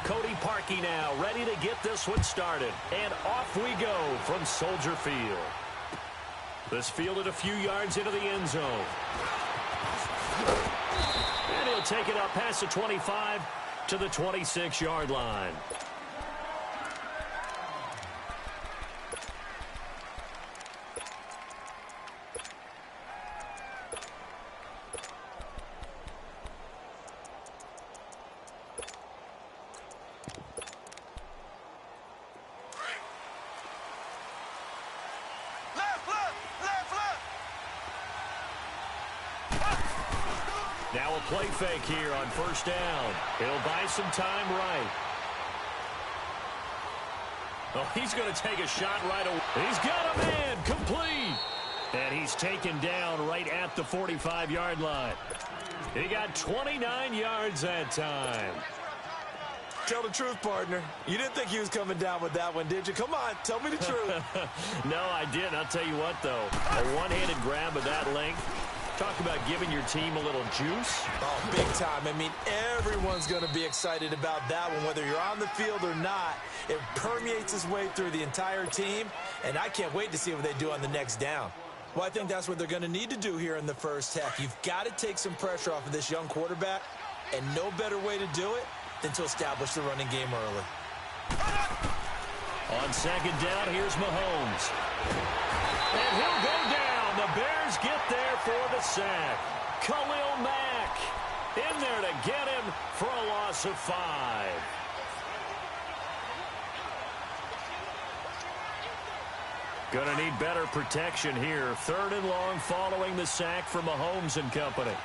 Cody Parkey now, ready to get this one started. And off we go from Soldier Field. This fielded a few yards into the end zone. And he'll take it up past the 25 to the 26-yard line. Now a play fake here on first down. He'll buy some time right. Oh, he's going to take a shot right away. He's got a man, complete. And he's taken down right at the 45-yard line. He got 29 yards that time. Tell the truth, partner. You didn't think he was coming down with that one, did you? Come on, tell me the truth. No, I didn't. I'll tell you what, though. A one-handed grab of that length. Talk about giving your team a little juice. Oh, big time. I mean, everyone's going to be excited about that one, whether you're on the field or not. It permeates its way through the entire team, and I can't wait to see what they do on the next down. Well, I think that's what they're going to need to do here in the first half. You've got to take some pressure off of this young quarterback, and no better way to do it than to establish the running game early. On second down, here's Mahomes. And he'll go down. The Bears get there for the sack. Khalil Mack in there to get him for a loss of 5. Gonna need better protection here. 3rd and long following the sack from Mahomes and company.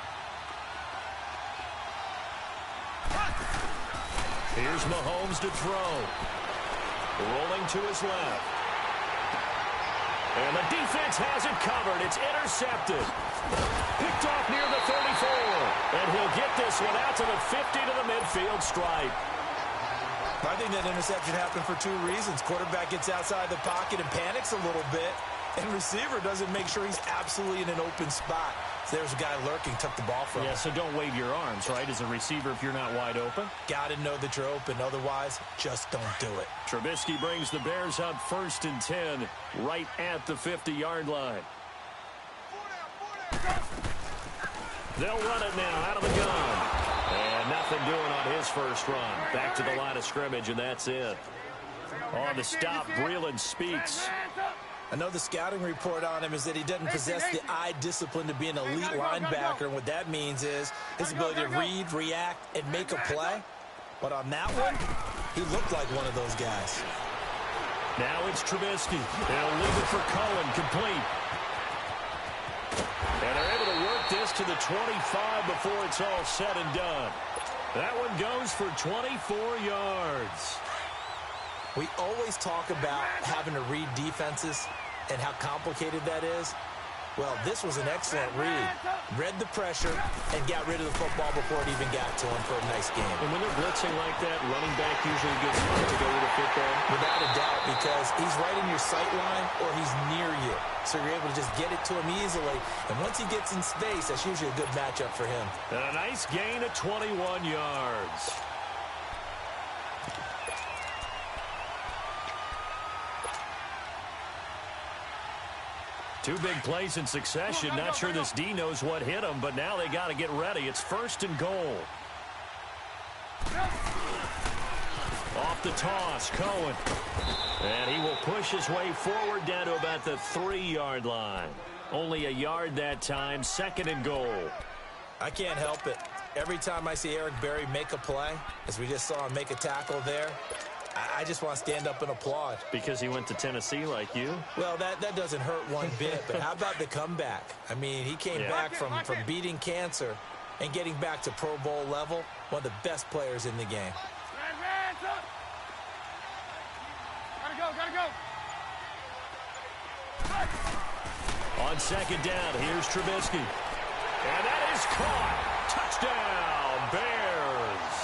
Here's Mahomes to throw. Rolling to his left. And the defense has it covered. It's intercepted. Picked off near the 34. And he'll get this one out to the 50 to the midfield stripe. I think that interception happened for 2 reasons. Quarterback gets outside the pocket and panics a little bit. And receiver doesn't make sure he's absolutely in an open spot. So there's a guy lurking, took the ball from him. Yeah, so don't wave your arms, right, as a receiver if you're not wide open. Got to know that you're open. Otherwise, just don't do it. Trubisky brings the Bears up 1st and 10 right at the 50-yard line. They'll run it now out of the gun. And nothing doing on his first run. Back to the line of scrimmage, and that's it. On the stop, Breeland speaks. I know the scouting report on him is that he doesn't possess the eye discipline to be an elite linebacker. And what that means is his ability to read, react, and make a play. But on that one, he looked like one of those guys. Now it's Trubisky. They'll leave it for Cohen, complete. And they're able to work this to the 25 before it's all said and done. That one goes for 24 yards. We always talk about having to read defenses and how complicated that is. Well, this was an excellent read. Read the pressure and got rid of the football before it even got to him for a nice game. And when they're blitzing like that, running back usually gets to go with the football. Without a doubt, because he's right in your sight line or he's near you. So you're able to just get it to him easily. And once he gets in space, that's usually a good matchup for him. And a nice gain of 21 yards. Two big plays in succession. Not sure this D knows what hit him, but now they got to get ready. It's 1st and goal. Off the toss, Cohen. And he will push his way forward down to about the 3-yard line. Only a yard that time, 2nd and goal. I can't help it. Every time I see Eric Berry make a play, as we just saw him make a tackle there, I just want to stand up and applaud. Because he went to Tennessee like you? Well, that doesn't hurt one bit, but how about the comeback? I mean, he came back from beating cancer and getting back to Pro Bowl level, one of the best players in the game. Gotta go. On 2nd down, here's Trubisky. And that is caught. Touchdown, Bears.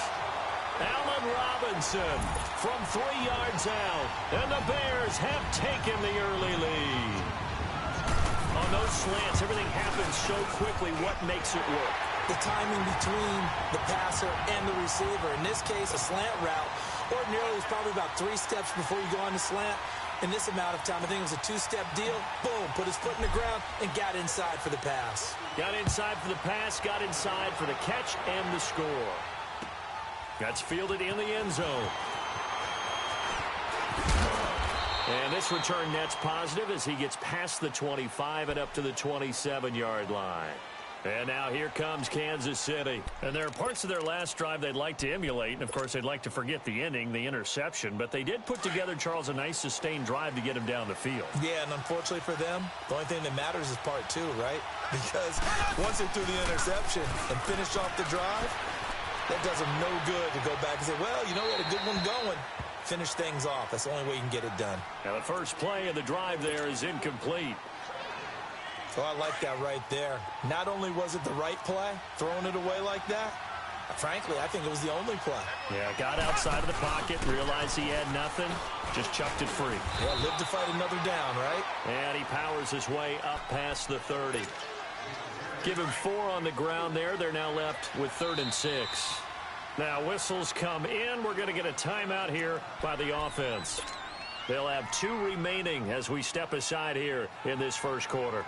Allen Robinson from 3 yards out. And the Bears have taken the early lead. On those slants, everything happens so quickly. What makes it work? The timing between the passer and the receiver. In this case, a slant route. Ordinarily, it's probably about 3 steps before you go on the slant. In this amount of time, I think it was a 2-step deal. Boom, put his foot in the ground and got inside for the pass. Got inside for the pass, got inside for the catch and the score. That's fielded in the end zone. And this return net's positive as he gets past the 25 and up to the 27-yard line. And now here comes Kansas City. And there are parts of their last drive they'd like to emulate. And, of course, they'd like to forget the ending, the interception. But they did put together, Charles, a nice sustained drive to get him down the field. Yeah, and unfortunately for them, the only thing that matters is part 2, right? Because once they threw the interception and finished off the drive, that does them no good to go back and say, well, you know, we had a good one going. Finish things off. That's the only way you can get it done. Now the first play of the drive there is incomplete. So I like that right there. Not only was it the right play, throwing it away like that, frankly, I think it was the only play. Yeah, got outside of the pocket, realized he had nothing, just chucked it free. Yeah, live to fight another down, right? And he powers his way up past the 30. Give him 4 on the ground there. They're now left with 3rd and 6. Now whistles come in. We're going to get a timeout here by the offense. They'll have 2 remaining as we step aside here in this first quarter.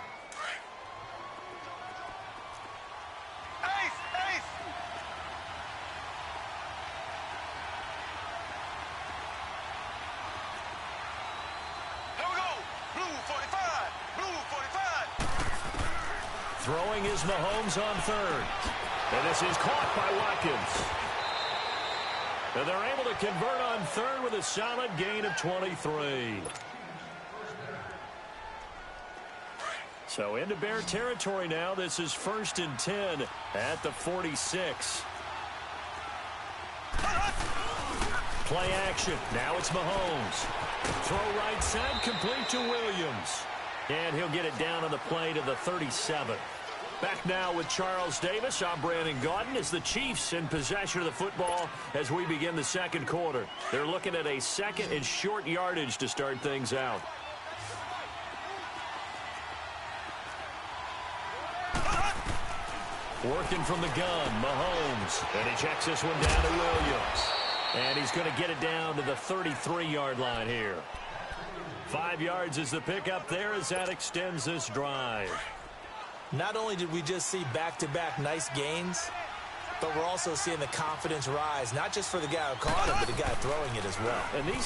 Throwing is Mahomes on 3rd. And this is caught by Watkins. And they're able to convert on 3rd with a solid gain of 23. So into Bear territory now. This is 1st and 10 at the 46. Play action. Now it's Mahomes. Throw right side, complete to Williams. And he'll get it down on the play to the 37. Back now with Charles Davis. I'm Brandon Gaudin as the Chiefs in possession of the football as we begin the second quarter. They're looking at a 2nd and short yardage to start things out. Working from the gun, Mahomes. And he checks this one down to Williams. And he's going to get it down to the 33-yard line here. 5 yards is the pickup there as that extends this drive. Not only did we just see back-to-back nice gains, but we're also seeing the confidence rise, not just for the guy who caught it, but the guy throwing it as well. And these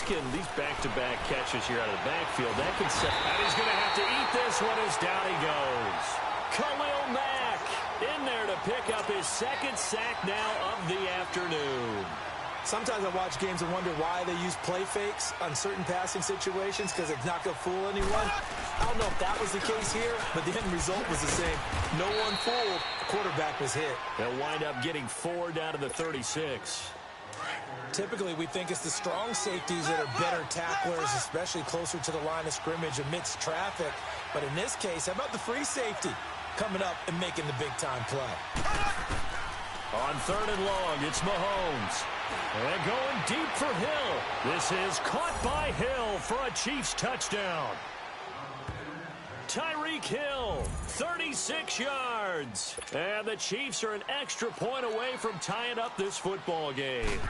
back-to-back catches here out of the backfield, that can set. And he's going to have to eat this one as down he goes. Khalil Mack in there to pick up his 2nd sack now of the afternoon. Sometimes I watch games and wonder why they use play fakes on certain passing situations because it's not going to fool anyone. I don't know if that was the case here, but the end result was the same. No one fooled. The quarterback was hit. They'll wind up getting 4 down to the 36. Typically, we think it's the strong safeties that are better tacklers, especially closer to the line of scrimmage amidst traffic. But in this case, how about the free safety coming up and making the big-time play? On 3rd and long, it's Mahomes. And going deep for Hill. This is caught by Hill for a Chiefs touchdown. Tyreek Hill, 36 yards. And the Chiefs are an extra point away from tying up this football game.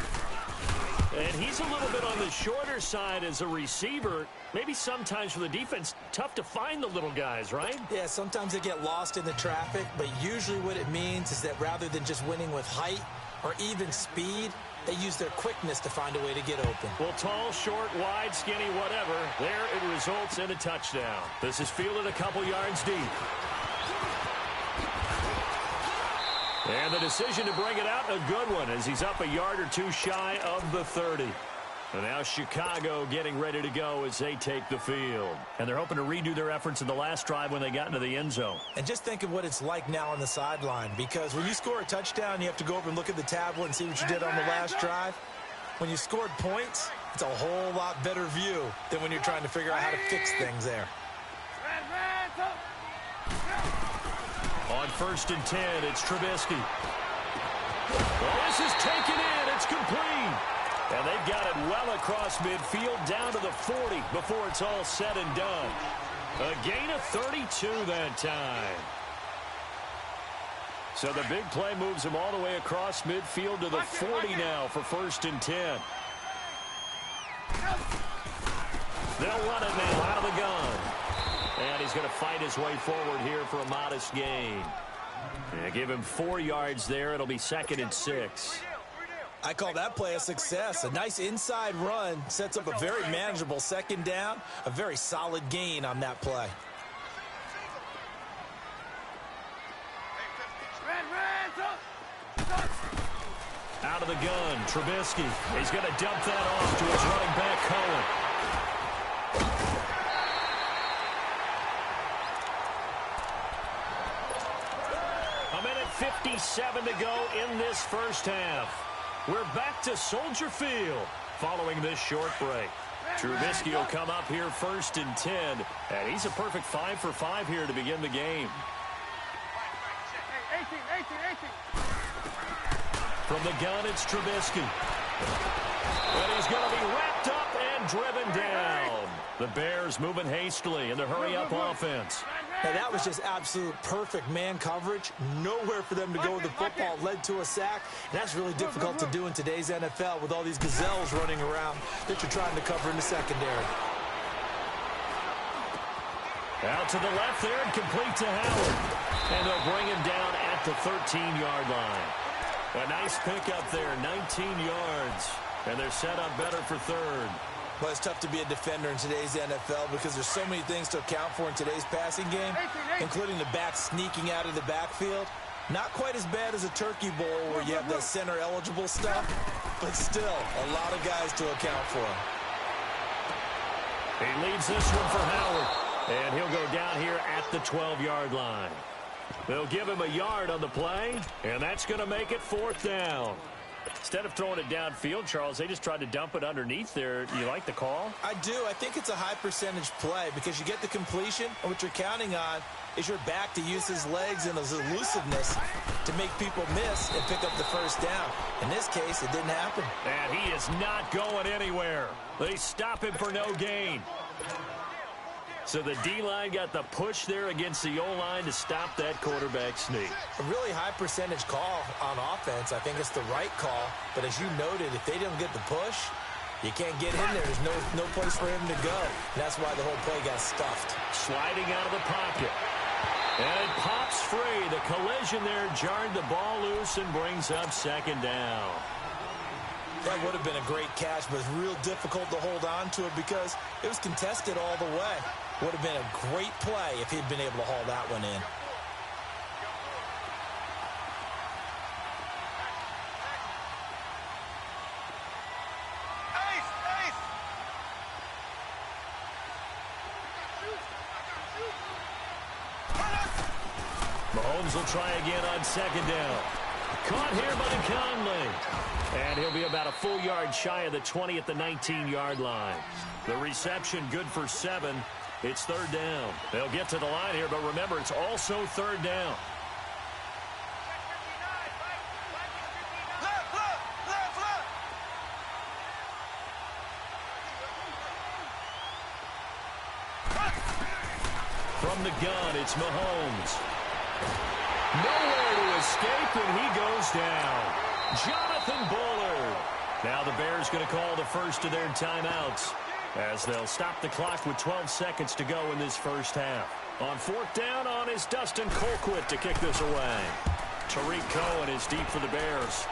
And he's a little bit on the shorter side as a receiver. Maybe sometimes for the defense, tough to find the little guys, right? Yeah, sometimes they get lost in the traffic, but usually what it means is that rather than just winning with height or even speed, they use their quickness to find a way to get open. Well, tall, short, wide, skinny, whatever, there it results in a touchdown. This is fielded a couple yards deep. And the decision to bring it out, a good one, as he's up a yard or 2 shy of the 30. And now Chicago getting ready to go as they take the field. And they're hoping to redo their efforts in the last drive when they got into the end zone. And just think of what it's like now on the sideline, because when you score a touchdown, you have to go over and look at the tablet and see what you did on the last drive. When you scored points, it's a whole lot better view than when you're trying to figure out how to fix things there. On 1st and 10, it's Trubisky. Well, this is taken in. It's complete. And they've got it well across midfield down to the 40 before it's all said and done. A gain of 32 that time. So the big play moves him all the way across midfield to the 40 now for 1st and 10. They'll run it now out of the gun. And he's going to fight his way forward here for a modest gain. And give him 4 yards there. It'll be 2nd and 6. I call that play a success. A nice inside run sets up a very manageable 2nd down. A very solid gain on that play. Out of the gun, Trubisky. He's going to dump that off to his running back, Cohen. A minute 57 to go in this first half. We're back to Soldier Field following this short break. Trubisky will come up here 1st and 10, and he's a perfect 5 for 5 here to begin the game. 18. From the gun, it's Trubisky. And he's going to be wrapped up and driven down. The Bears moving hastily in the hurry-up offense. Hey, that was just absolute perfect man coverage. Nowhere for them to go with the football. Led to a sack. And that's really difficult to do in today's NFL with all these gazelles running around that you're trying to cover in the secondary. Out to the left there and complete to Howard. And they'll bring him down at the 13-yard line. A nice pickup there, 19 yards. And they're set up better for 3rd. Well, it's tough to be a defender in today's NFL because there's so many things to account for in today's passing game, including the back sneaking out of the backfield. Not quite as bad as a turkey bowl where you have the center-eligible stuff, but still a lot of guys to account for. He leads this one for Howard, and he'll go down here at the 12-yard line. They'll give him a yard on the play, and that's going to make it 4th down. Instead of throwing it downfield, Charles, they just tried to dump it underneath there. Do you like the call? I do. I think it's a high-percentage play because you get the completion, and what you're counting on is your back to use his legs and his elusiveness to make people miss and pick up the 1st down. In this case, it didn't happen. And he is not going anywhere. They stop him for no gain. So the D-line got the push there against the O-line to stop that quarterback sneak. A really high percentage call on offense. I think it's the right call. But as you noted, if they didn't get the push, you can't get in there. There's no place for him to go. And that's why the whole play got stuffed. Sliding out of the pocket. And it pops free. The collision there jarred the ball loose and brings up 2nd down. That would have been a great catch, but it's real difficult to hold on to it because it was contested all the way. Would have been a great play if he'd been able to haul that one in. Mahomes will try again on 2nd down. Caught here by Conley. And he'll be about a full yard shy of the 20 at the 19-yard line. The reception good for 7. It's 3rd down. They'll get to the line here, but remember, it's also 3rd down. From the gun, it's Mahomes. Nowhere to escape, and he goes down. Jonathan Bullard. Now the Bears going to call the first of their timeouts as they'll stop the clock with 12 seconds to go in this first half. On 4th down on is Dustin Colquitt to kick this away. Tariq Cohen is deep for the Bears.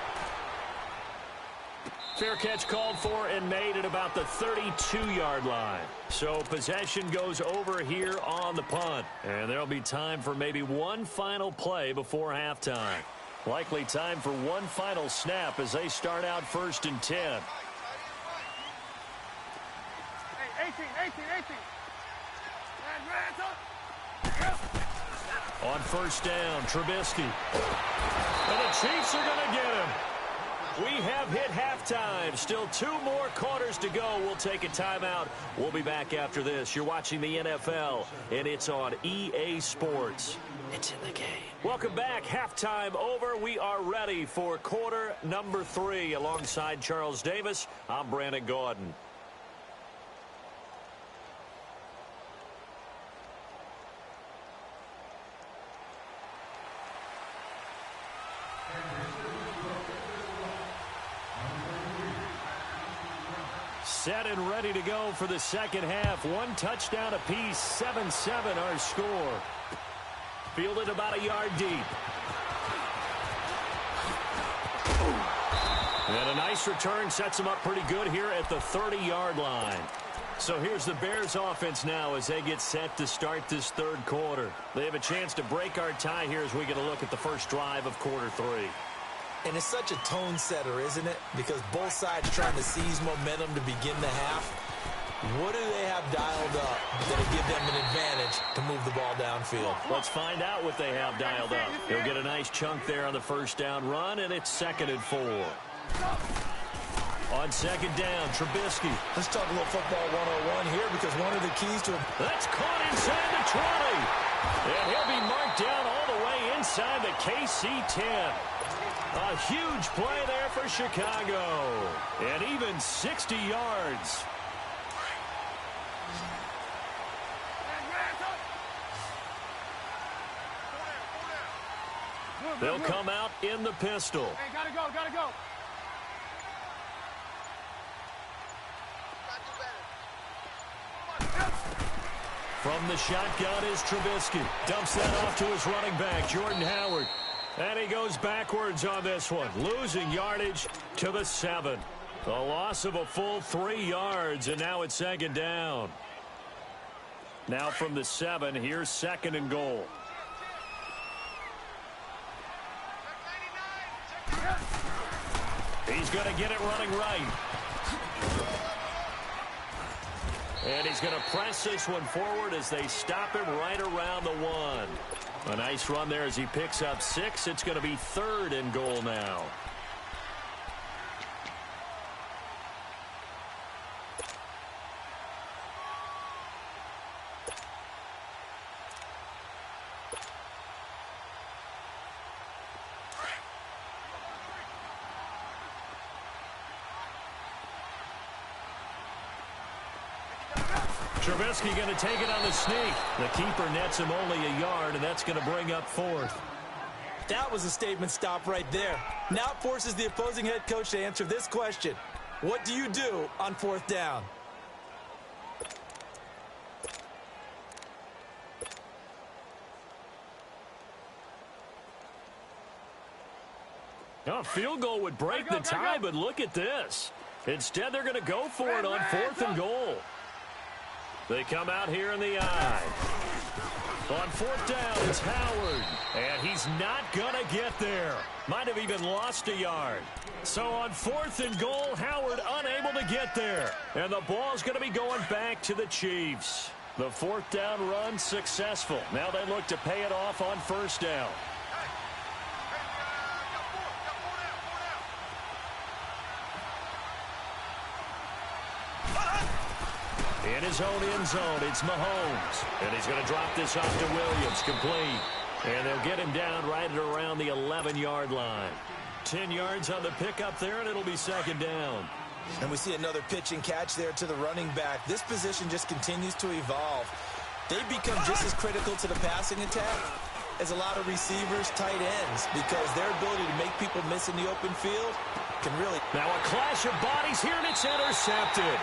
Fair catch called for and made at about the 32-yard line. So possession goes over here on the punt. And there'll be time for maybe one final play before halftime. Likely time for one final snap as they start out 1st and 10. Hey, 18. On 1st down, Trubisky. And the Chiefs are going to get him. We have hit halftime. Still 2 more quarters to go. We'll take a timeout. We'll be back after this. You're watching the NFL, and it's on EA Sports. It's in the game. Welcome back. Halftime over. We are ready for quarter number 3. Alongside Charles Davis, I'm Brandon Gordon. Set and ready to go for the second half. One touchdown apiece, 7-7 our score. Fielded about a yard deep. And a nice return sets them up pretty good here at the 30-yard line. So here's the Bears offense now as they get set to start this third quarter. They have a chance to break our tie here as we get a look at the first drive of quarter three. And it's such a tone setter, isn't it? Because both sides trying to seize momentum to begin the half. What do they have dialed up that'll give them an advantage to move the ball downfield? Let's find out what they have dialed up. They'll get a nice chunk there on the first down run, and it's 2nd and 4. On second down, Trubisky. Let's talk a little football 101 here because one of the keys to... That's caught inside the 20. And he'll be marked down all the way inside the KC 10. A huge play there for Chicago. And even 60 yards. They'll come out in the pistol. Hey, gotta go, gotta go. From the shotgun is Trubisky. Dumps that off to his running back, Jordan Howard. And he goes backwards on this one, losing yardage to the 7. A loss of a full 3 yards, and now it's 2nd down. Now from the 7, here's 2nd and goal. He's going to get it running right. And he's going to press this one forward as they stop him right around the 1. A nice run there as he picks up 6. It's going to be 3rd and goal now. Trubisky going to take it on the sneak. The keeper nets him only a yard, and that's going to bring up 4th. That was a statement stop right there. Now it forces the opposing head coach to answer this question. What do you do on 4th down? A field goal would break the tie, but look at this. Instead, they're going to go for it on 4th and goal. They come out here in the eye. On 4th down, it's Howard. And he's not going to get there. Might have even lost a yard. So on 4th and goal, Howard unable to get there. And the ball's going to be going back to the Chiefs. The 4th down run successful. Now they look to pay it off on 1st down. In his own end zone, it's Mahomes. And he's going to drop this off to Williams, complete. And they'll get him down right at around the 11-yard line. 10 yards on the pickup there, and it'll be 2nd down. And we see another pitch and catch there to the running back. This position just continues to evolve. They become just as critical to the passing attack as a lot of receivers, tight ends, because their ability to make people miss in the open field can really... Now a clash of bodies here, and it's intercepted.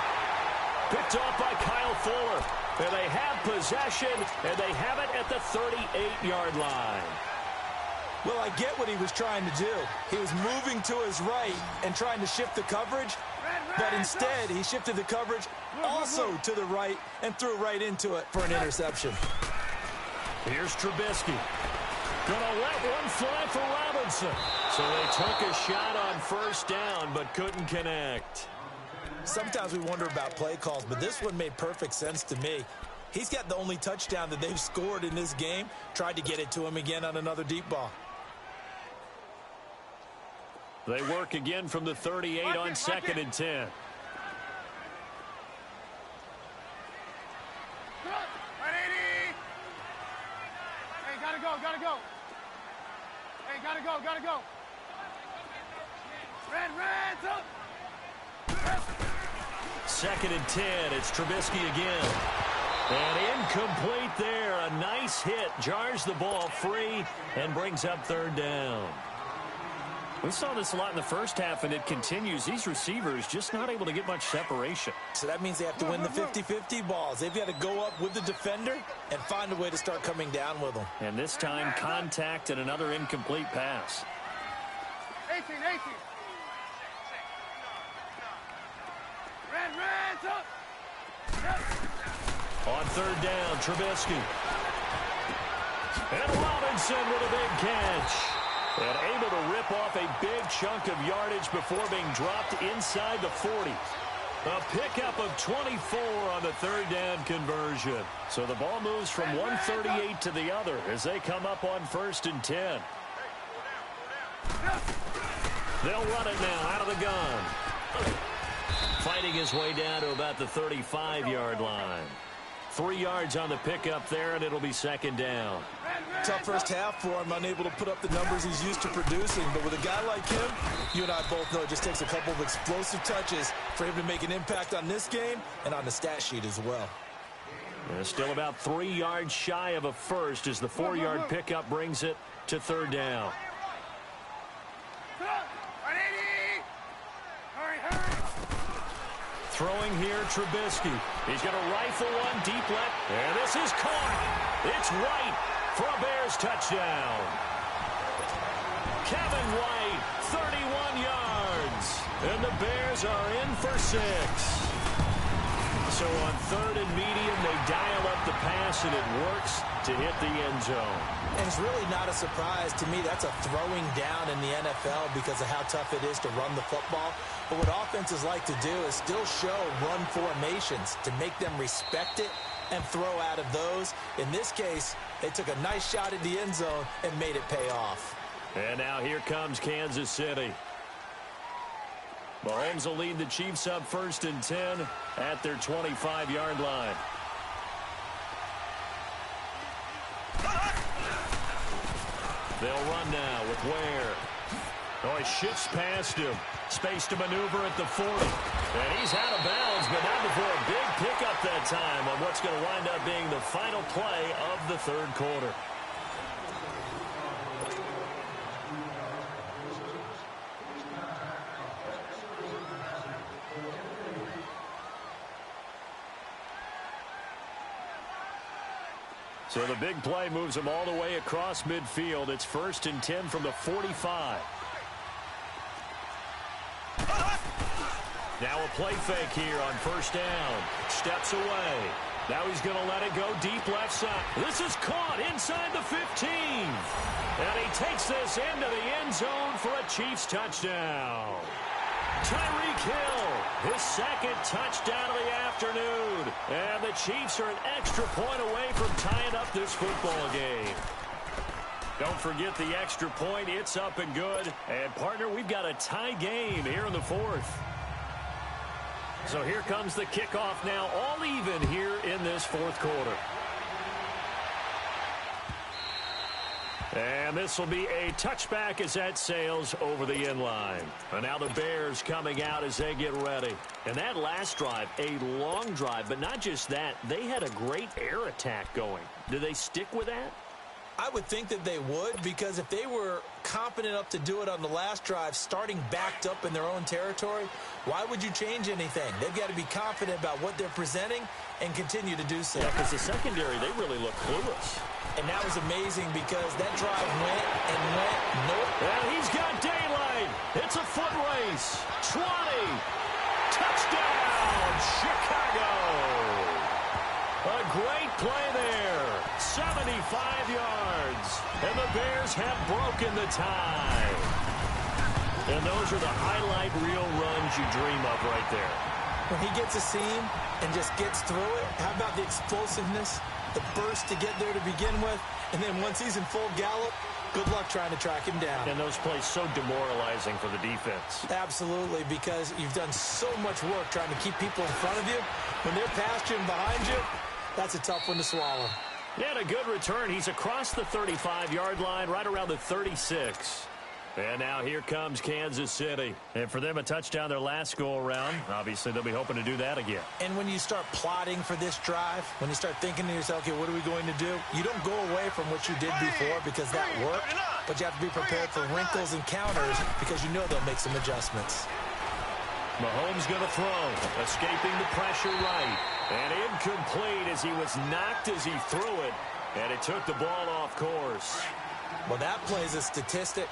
Picked off by Kyle Fuller. And they have possession, and they have it at the 38-yard line. Well, I get what he was trying to do. He was moving to his right and trying to shift the coverage, but instead he shifted the coverage also to the right and threw right into it for an interception. Here's Trubisky. Gonna let one fly for Robinson. So they took a shot on 1st down, but couldn't connect. Sometimes we wonder about play calls, but this one made perfect sense to me. He's got the only touchdown that they've scored in this game. Tried to get it to him again on another deep ball. They work again from the 38 on 2nd and 10. Hey, gotta go, gotta go. Hey, gotta go, gotta go. Red, up. 2nd and 10. It's Trubisky again. And incomplete there. A nice hit. Jars the ball free and brings up 3rd down. We saw this a lot in the first half, and it continues. These receivers just not able to get much separation. So that means they have to win the 50-50 balls. They've got to go up with the defender and find a way to start coming down with them. And this time, contact and another incomplete pass. 18. Red, up. On third down, Trubisky. And Robinson with a big catch. And able to rip off a big chunk of yardage before being dropped inside the 40. A pickup of 24 on the third down conversion. So the ball moves from 138 to the other as they come up on 1st and 10. They'll run it now out of the gun. Fighting his way down to about the 35-yard line. 3 yards on the pickup there, and it'll be 2nd down. Tough first half for him, unable to put up the numbers he's used to producing. But with a guy like him, you and I both know it just takes a couple of explosive touches for him to make an impact on this game and on the stat sheet as well. And still about 3 yards shy of a first as the 4-yard pickup brings it to 3rd down. Throwing here, Trubisky. He's going to rifle one deep left. And this is caught. It's White for a Bears touchdown. Kevin White, 31 yards. And the Bears are in for 6. So on 3rd and medium, they dial up the pass, and it works to hit the end zone. And it's really not a surprise to me. That's a throwing down in the NFL because of how tough it is to run the football. But what offenses like to do is still show run formations to make them respect it and throw out of those. In this case, they took a nice shot at the end zone and made it pay off. And now here comes Kansas City. Mahomes will lead the Chiefs up 1st and 10 at their 25-yard line. They'll run now with Ware. Oh, he shifts past him. Space to maneuver at the 40. And he's out of bounds, but not before a big pickup that time on what's going to wind up being the final play of the 3rd quarter. So the big play moves them all the way across midfield. It's 1st and 10 from the 45. Now a play fake here on 1st down. Steps away. Now he's going to let it go deep left side. This is caught inside the 15. And he takes this into the end zone for a Chiefs touchdown. Tyreek Hill, his 2nd touchdown of the afternoon. And the Chiefs are an extra point away from tying up this football game. Don't forget the extra point. It's up and good. And, partner, we've got a tie game here in the 4th. So here comes the kickoff now, all even here in this 4th quarter. And this will be a touchback as that sails over the end line. And now the Bears coming out as they get ready. And that last drive, a long drive, but not just that. They had a great air attack going. Do they stick with that? I would think that they would, because if they were confident enough to do it on the last drive, starting backed up in their own territory, why would you change anything? They've got to be confident about what they're presenting and continue to do so. Yeah, because the secondary, they really look clueless. And that was amazing because that drive went and went. Nope. And he's got daylight. It's a foot race. 20. Touchdown, Chicago. A great play there. 75 yards. And the Bears have broken the tie. And those are the highlight reel runs you dream of right there. When he gets a seam and just gets through it, how about the explosiveness, the burst to get there to begin with, and then once he's in full gallop, good luck trying to track him down. And those plays so demoralizing for the defense. Absolutely, because you've done so much work trying to keep people in front of you. When they're past you and behind you, that's a tough one to swallow. Yeah, and a good return. He's across the 35-yard line, right around the 36. And now here comes Kansas City. And for them, a touchdown their last go-around. Obviously, they'll be hoping to do that again. And when you start plotting for this drive, when you start thinking to yourself, okay, what are we going to do? You don't go away from what you did before because that worked. But you have to be prepared for wrinkles and counters because you know they'll make some adjustments. Mahomes going to throw, escaping the pressure right. And incomplete as he was knocked as he threw it. And it took the ball off course. Well, that plays a statistic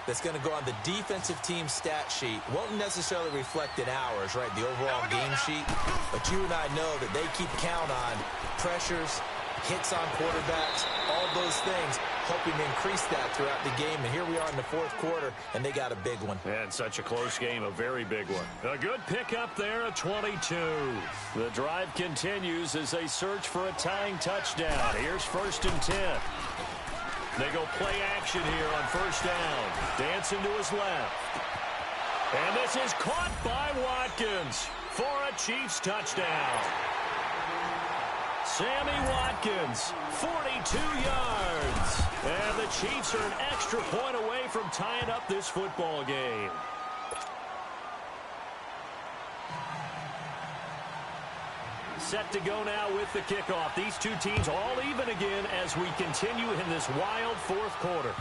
that's going to go on the defensive team stat sheet. Won't necessarily reflect in ours, right, the overall game sheet. But you and I know that they keep count on pressures, hits on quarterbacks, all those things, hoping to increase that throughout the game. And here we are in the fourth quarter, and they got a big one. And such a close game, a very big one. A good pickup there, a 22. The drive continues as they search for a tying touchdown. Here's 1st and 10. They go play action here on 1st down. Dancing to his left. And this is caught by Watkins for a Chiefs touchdown. Sammy Watkins, 42 yards. And the Chiefs are an extra point away from tying up this football game. Set to go now with the kickoff. These two teams all even again as we continue in this wild fourth quarter.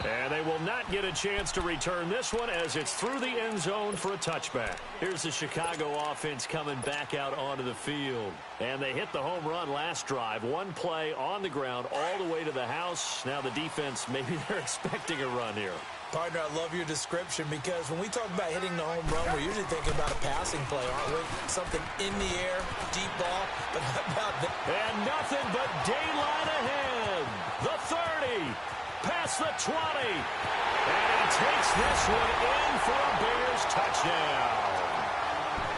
And they will not get a chance to return this one as it's through the end zone for a touchback. Here's the Chicago offense coming back out onto the field. And they hit the home run last drive. One play on the ground all the way to the house. Now the defense, maybe they're expecting a run here. Partner, I love your description because when we talk about hitting the home run, we're usually thinking about a passing play, aren't we? Something in the air, deep ball, but how about that? And nothing but daylight ahead. The 30, past the 20. And he takes this one in for a Bears touchdown.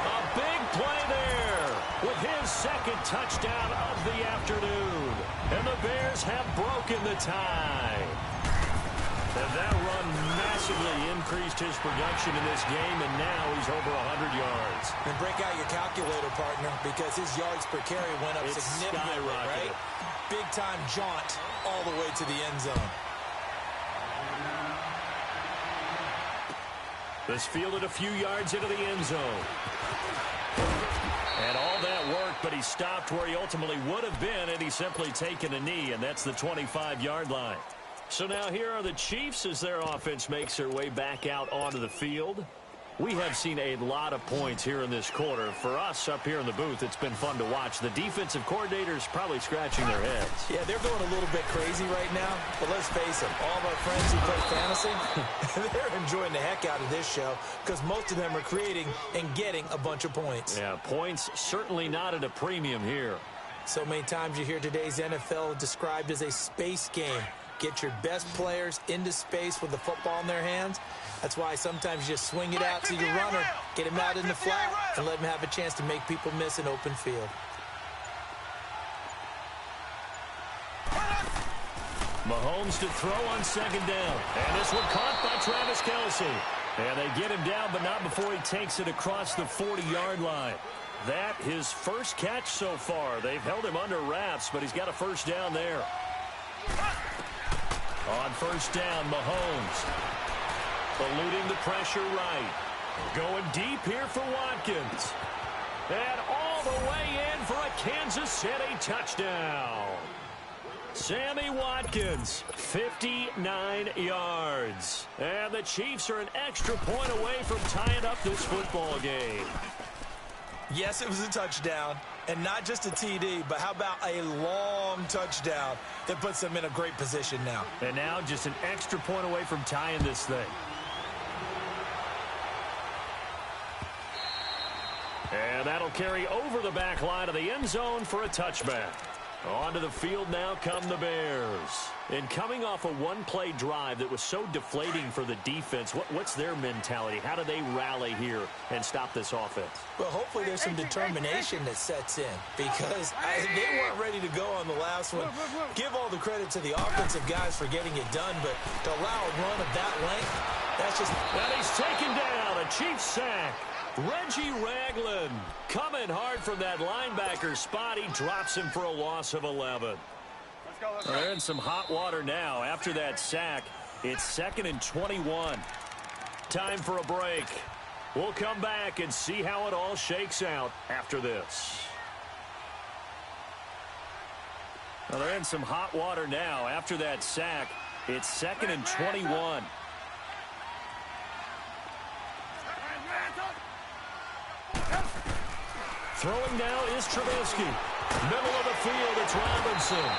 A big play there with his second touchdown of the afternoon. And the Bears have broken the tie. And that run massively increased his production in this game, and now he's over 100 yards. And break out your calculator, partner, because his yards per carry went up significantly, right? Big-time jaunt all the way to the end zone. This fielded a few yards into the end zone. And all that worked, but he stopped where he ultimately would have been, and he's simply taken a knee, and that's the 25-yard line. So now here are the Chiefs as their offense makes their way back out onto the field. We have seen a lot of points here in this quarter. For us up here in the booth, it's been fun to watch. The defensive coordinators probably scratching their heads. Yeah, they're going a little bit crazy right now. But let's face it, all of our friends who play fantasy, they're enjoying the heck out of this show because most of them are creating and getting a bunch of points. Yeah, points certainly not at a premium here. So many times you hear today's NFL described as a space game. Get your best players into space with the football in their hands. That's why sometimes you just swing it out to your runner, get him out in the flat, and let him have a chance to make people miss an open field. Mahomes to throw on 2nd down. And this one caught by Travis Kelce. And they get him down, but not before he takes it across the 40-yard line. That his first catch so far. They've held him under wraps, but he's got a 1st down there. On 1st down, Mahomes eluding the pressure right. Going deep here for Watkins. And all the way in for a Kansas City touchdown. Sammy Watkins, 59 yards. And the Chiefs are an extra point away from tying up this football game. Yes, it was a touchdown, and not just a TD, but how about a long touchdown that puts them in a great position now. And now just an extra point away from tying this thing. And that'll carry over the back line of the end zone for a touchback. Onto the field now come the Bears. And coming off a one-play drive that was so deflating for the defense, what's their mentality? How do they rally here and stop this offense? Well, hopefully there's some determination that sets in because they weren't ready to go on the last one. Give all the credit to the offensive guys for getting it done, but to allow a run of that length, that's just... And he's taken down, a Chiefs sack. Reggie Ragland coming hard from that linebacker spot. He drops him for a loss of 11. They're in some hot water now after that sack. It's 2nd and 21. Time for a break. We'll come back and see how it all shakes out after this. Well, they're in some hot water now after that sack. It's 2nd and 21. Throwing now is Trubisky. Middle of the field, it's Robinson.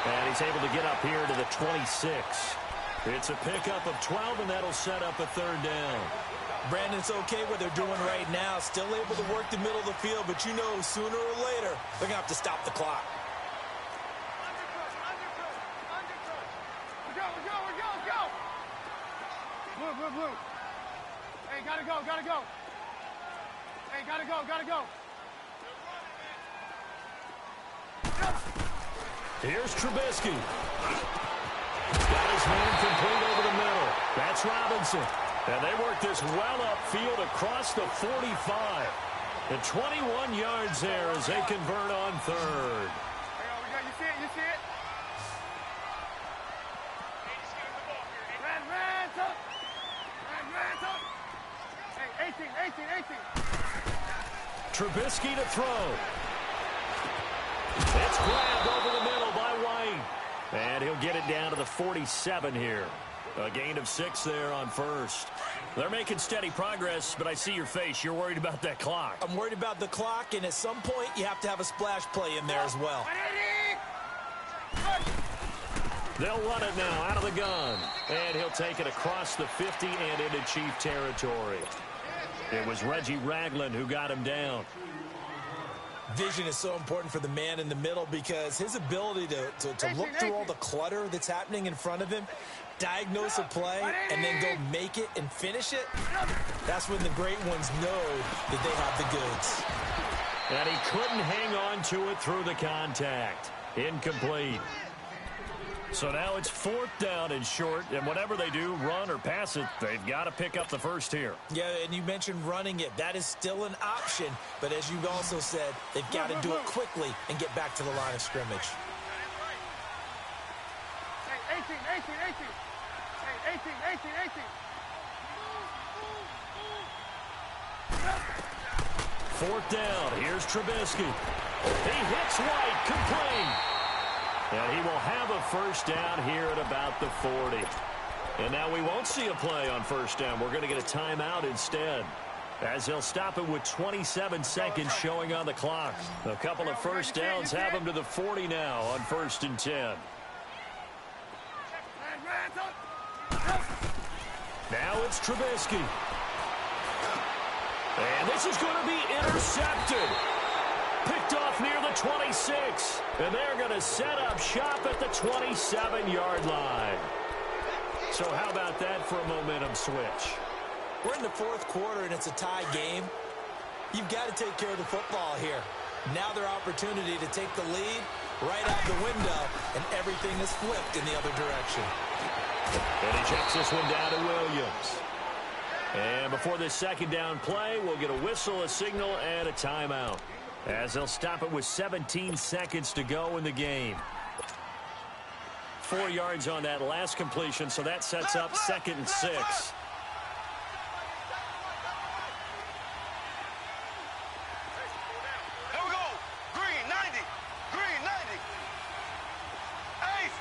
And he's able to get up here to the 26. It's a pickup of 12, and that'll set up a 3rd down. Brandon, it's okay what they're doing right now. Still able to work the middle of the field, but you know sooner or later they're going to have to stop the clock. Blue. Hey, gotta go. Hey, gotta go. Here's Trubisky. Got his man complete over the middle. That's Robinson. And they work this well upfield across the 45. The 21 yards there as they convert on 3rd. You see it? Hey, 18. Trubisky to throw. It's grabbed over the middle by White. And he'll get it down to the 47 here. A gain of 6 there on 1st. They're making steady progress, but I see your face. You're worried about that clock. I'm worried about the clock, and at some point you have to have a splash play in there as well. They'll run it now out of the gun. And he'll take it across the 50 and into Chief territory. It was Reggie Ragland who got him down. Vision is so important for the man in the middle because his ability to look through all the clutter that's happening in front of him, diagnose a play, and then go make it and finish it, that's when the great ones know that they have the goods. And he couldn't hang on to it through the contact. Incomplete. So now it's 4th down and short, and whatever they do, run or pass it, they've got to pick up the 1st here. Yeah, and you mentioned running it. That is still an option, but as you also said, they've got to do it quickly and get back to the line of scrimmage. Hey, 18. Hey, 18. 4th down. Here's Trubisky. He hits White. Complete. And he will have a 1st down here at about the 40. And now we won't see a play on 1st down. We're going to get a timeout instead, as they'll stop it with 27 seconds showing on the clock. A couple of 1st downs have them to the 40 now on 1st and 10. Now it's Trubisky. And this is going to be intercepted. Picked off near the 26. And they're going to set up shop at the 27-yard line. So how about that for a momentum switch? We're in the 4th quarter, and it's a tie game. You've got to take care of the football here. Now their opportunity to take the lead right out the window, and everything is flipped in the other direction. And he checks this one down to Williams. And before this 2nd down play, we'll get a whistle, a signal, and a timeout, as they'll stop it with 17 seconds to go in the game. 4 yards on that last completion, so that sets up 2nd and 6. Here we go. Green, 90. Green, 90. Ace.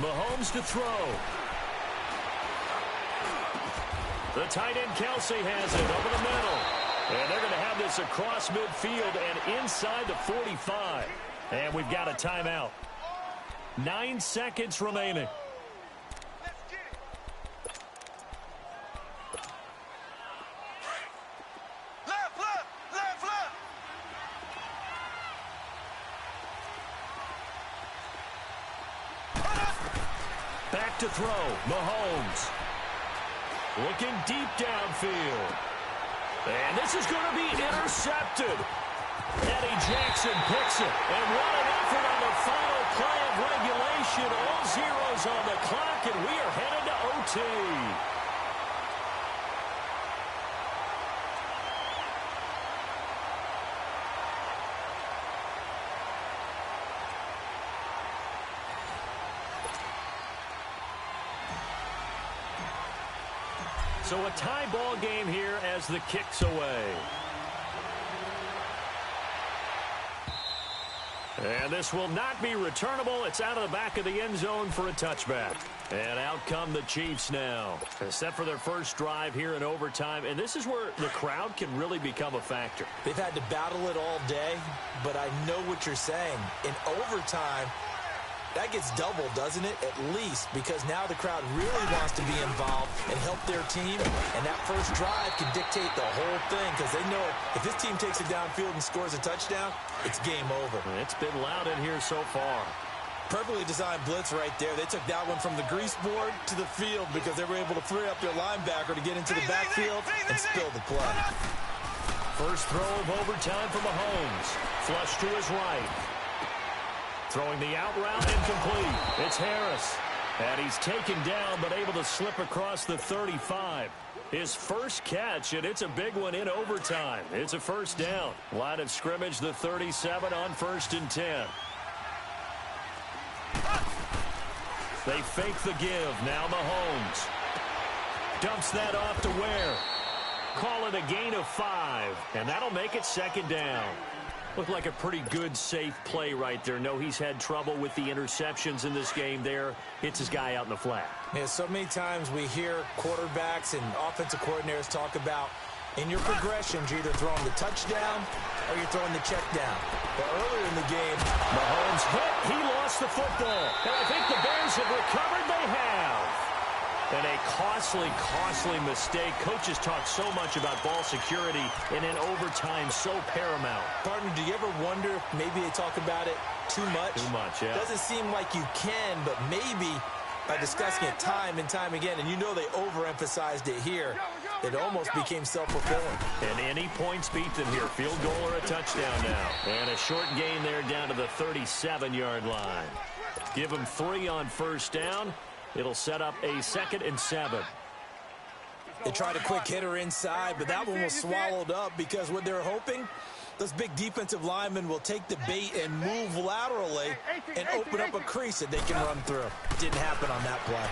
Mahomes to throw. The tight end Kelsey has it over the middle. And they're going to have this across midfield and inside the 45. And we've got a timeout. 9 seconds remaining. Back to throw. Mahomes. Looking deep downfield. And this is going to be intercepted. Eddie Jackson picks it. And what an effort on the final play of regulation. All zeros on the clock, and we are headed to OT. So a tie ball game here as the kick's away. And this will not be returnable. It's out of the back of the end zone for a touchback. And out come the Chiefs now, set for their first drive here in overtime. And this is where the crowd can really become a factor. They've had to battle it all day, but I know what you're saying. In overtime, that gets doubled, doesn't it? At least, because now the crowd really wants to be involved and help their team. And that first drive can dictate the whole thing because they know if this team takes it downfield and scores a touchdown, it's game over. It's been loud in here so far. Perfectly designed blitz right there. They took that one from the grease board to the field because they were able to free up their linebacker to get into the backfield and spill the play. First throw of overtime for Mahomes. Flush to his right. Throwing the out route, incomplete. It's Harris. And he's taken down, but able to slip across the 35. His first catch, and it's a big one in overtime. It's a first down. Line of scrimmage, the 37 on 1st and 10. They fake the give. Now Mahomes. Dumps that off to Ware. Call it a gain of 5, and that'll make it 2nd down. Looked like a pretty good, safe play right there. No, he's had trouble with the interceptions in this game there. Hits his guy out in the flat. Yeah, so many times we hear quarterbacks and offensive coordinators talk about in your progressions, you're either throwing the touchdown or you're throwing the check down. But earlier in the game, Mahomes hit. He lost the football. And I think the Bears have recovered. They have. And a costly mistake. Coaches talk so much about ball security, and in overtime, so paramount. Partner, do you ever wonder if maybe they talk about it too much? Too much, yeah. Doesn't seem like you can, but maybe by discussing it time and time again, and you know they overemphasized it here, it almost became self-fulfilling. And any points beat them here. Field goal or a touchdown now. And a short gain there down to the 37-yard line. Give them 3 on 1st down. It'll set up a 2nd and 7. They tried a quick hitter inside, but that one was swallowed up because what they're hoping, those big defensive linemen will take the bait and move laterally and open up a crease that they can run through. Didn't happen on that play.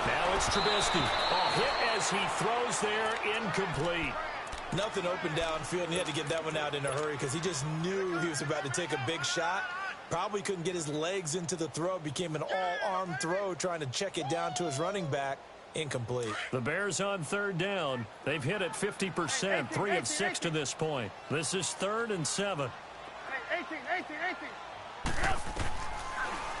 Now it's Trubisky. A hit as he throws there, incomplete. Nothing open downfield, and he had to get that one out in a hurry because he just knew he was about to take a big shot. Probably couldn't get his legs into the throw. Became an all-arm throw trying to check it down to his running back. Incomplete. The Bears on 3rd down. They've hit it 50%, 3 of 6 to this point. This is 3rd and 7. 18.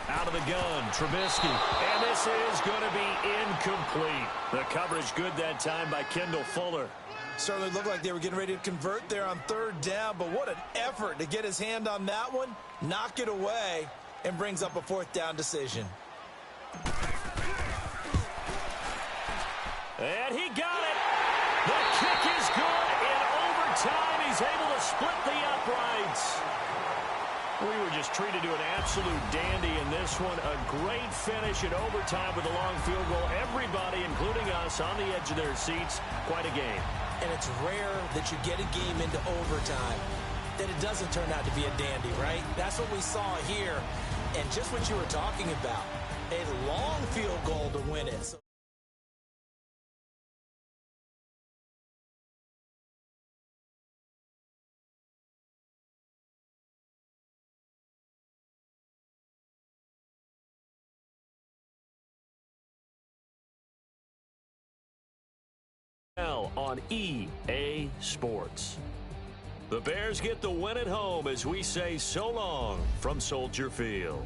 Out of the gun, Trubisky. And this is going to be incomplete. The coverage good that time by Kendall Fuller. Certainly looked like they were getting ready to convert there on 3rd down, but what an effort to get his hand on that one, knock it away, and brings up a 4th down decision. And he got it. The kick is good. In overtime, he's able to split the uprights. We were just treated to an absolute dandy in this one. A great finish in overtime with a long field goal. Everybody, including us, on the edge of their seats. Quite a game. And it's rare that you get a game into overtime that it doesn't turn out to be a dandy, right? That's what we saw here. And just what you were talking about, a long field goal to win it. On EA Sports. The Bears get the win at home as we say so long from Soldier Field.